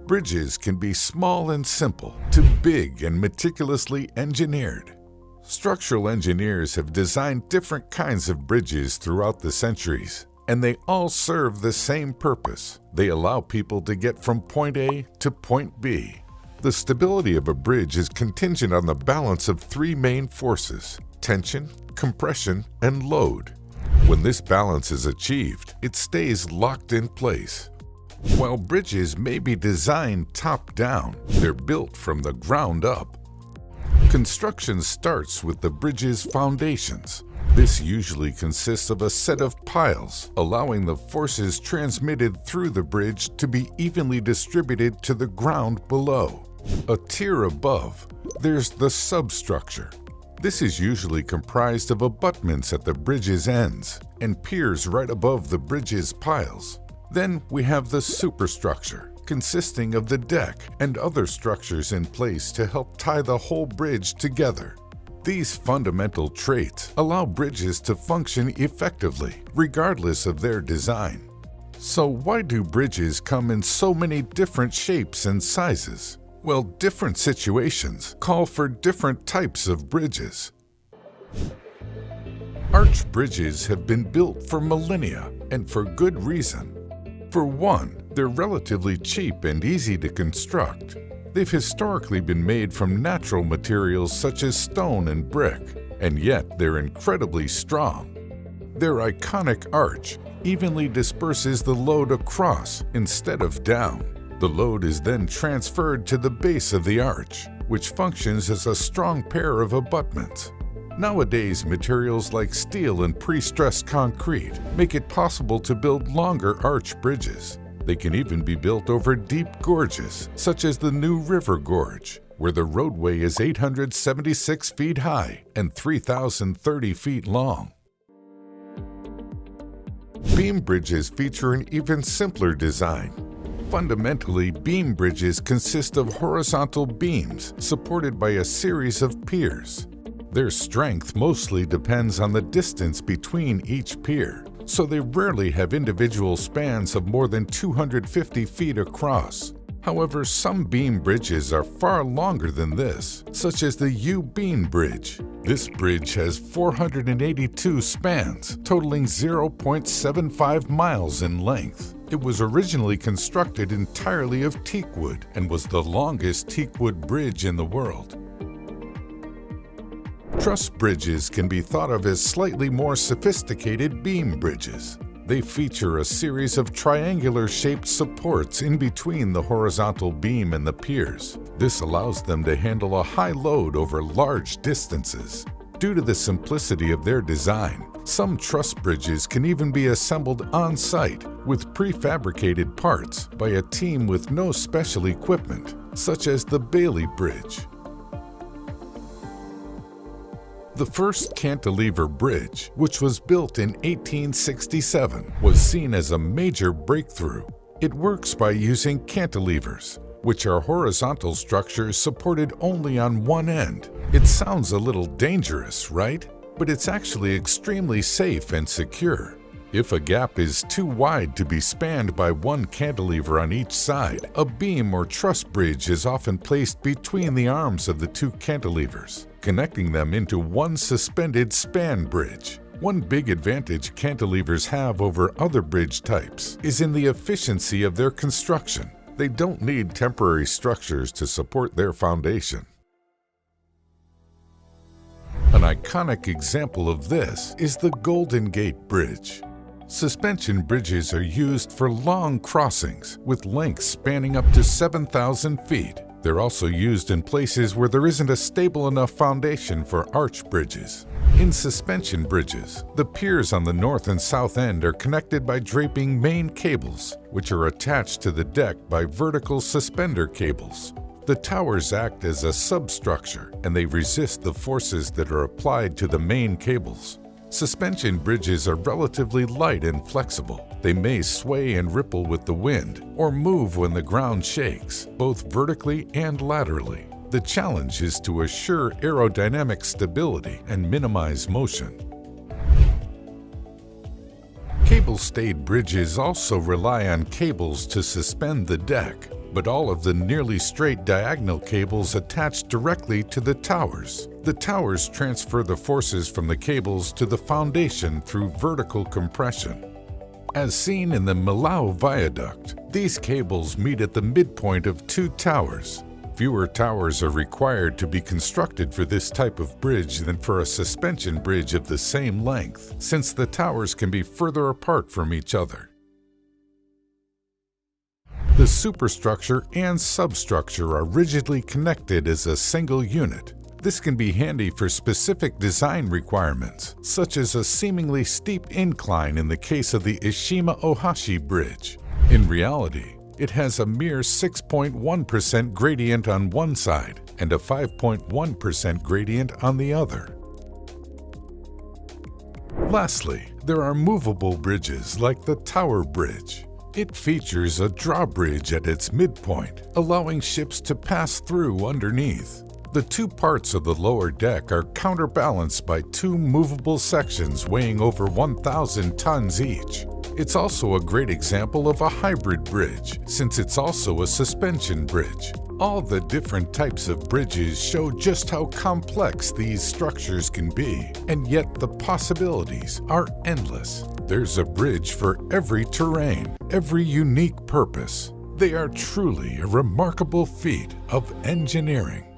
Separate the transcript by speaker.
Speaker 1: Bridges can be small and simple to big and meticulously engineered. Structural engineers have designed different kinds of bridges throughout the centuries, and they all serve the same purpose. They allow people to get from point A to point B. The stability of a bridge is contingent on the balance of three main forces: tension, compression, and load. When this balance is achieved, it stays locked in place. While bridges may be designed top-down, they're built from the ground up. Construction starts with the bridge's foundations. This usually consists of a set of piles, allowing the forces transmitted through the bridge to be evenly distributed to the ground below. A tier above, there's the substructure. This is usually comprised of abutments at the bridge's ends and piers right above the bridge's piles. Then we have the superstructure, consisting of the deck and other structures in place to help tie the whole bridge together. These fundamental traits allow bridges to function effectively, regardless of their design. So why do bridges come in so many different shapes and sizes? Well, different situations call for different types of bridges. Arch bridges have been built for millennia, and for good reason. For one, they're relatively cheap and easy to construct. They've historically been made from natural materials such as stone and brick, and yet they're incredibly strong. Their iconic arch evenly disperses the load across instead of down. The load is then transferred to the base of the arch, which functions as a strong pair of abutments. Nowadays, materials like steel and pre-stressed concrete make it possible to build longer arch bridges. They can even be built over deep gorges, such as the New River Gorge, where the roadway is 876 feet high and 3,030 feet long. Beam bridges feature an even simpler design. Fundamentally, beam bridges consist of horizontal beams supported by a series of piers. Their strength mostly depends on the distance between each pier, so they rarely have individual spans of more than 250 feet across. However, some beam bridges are far longer than this, such as the U-beam bridge. This bridge has 482 spans, totaling 0.75 miles in length. It was originally constructed entirely of teakwood and was the longest teakwood bridge in the world. Truss bridges can be thought of as slightly more sophisticated beam bridges. They feature a series of triangular-shaped supports in between the horizontal beam and the piers. This allows them to handle a high load over large distances. Due to the simplicity of their design, some truss bridges can even be assembled on-site with prefabricated parts by a team with no special equipment, such as the Bailey Bridge. The first cantilever bridge, which was built in 1867, was seen as a major breakthrough. It works by using cantilevers, which are horizontal structures supported only on one end. It sounds a little dangerous, right? But it's actually extremely safe and secure. If a gap is too wide to be spanned by one cantilever on each side, a beam or truss bridge is often placed between the arms of the two cantilevers, connecting them into one suspended span bridge. One big advantage cantilevers have over other bridge types is in the efficiency of their construction. They don't need temporary structures to support their foundation. An iconic example of this is the Golden Gate Bridge. Suspension bridges are used for long crossings with lengths spanning up to 7,000 feet. They're also used in places where there isn't a stable enough foundation for arch bridges. In suspension bridges, the piers on the north and south end are connected by draping main cables, which are attached to the deck by vertical suspender cables. The towers act as a substructure, and they resist the forces that are applied to the main cables. Suspension bridges are relatively light and flexible. They may sway and ripple with the wind or move when the ground shakes, both vertically and laterally. The challenge is to assure aerodynamic stability and minimize motion. Cable-stayed bridges also rely on cables to suspend the deck. but all of the nearly straight diagonal cables attach directly to the towers. The towers transfer the forces from the cables to the foundation through vertical compression. As seen in the Millau Viaduct, these cables meet at the midpoint of two towers. Fewer towers are required to be constructed for this type of bridge than for a suspension bridge of the same length, since the towers can be further apart from each other. The superstructure and substructure are rigidly connected as a single unit. This can be handy for specific design requirements, such as a seemingly steep incline in the case of the Ishima Ohashi Bridge. In reality, it has a mere 6.1% gradient on one side and a 5.1% gradient on the other. Lastly, there are movable bridges like the Tower Bridge. It features a drawbridge at its midpoint, allowing ships to pass through underneath. The two parts of the lower deck are counterbalanced by two movable sections weighing over 1,000 tons each. It's also a great example of a hybrid bridge, since it's also a suspension bridge. All the different types of bridges show just how complex these structures can be, and yet the possibilities are endless. There's a bridge for every terrain, every unique purpose. They are truly a remarkable feat of engineering.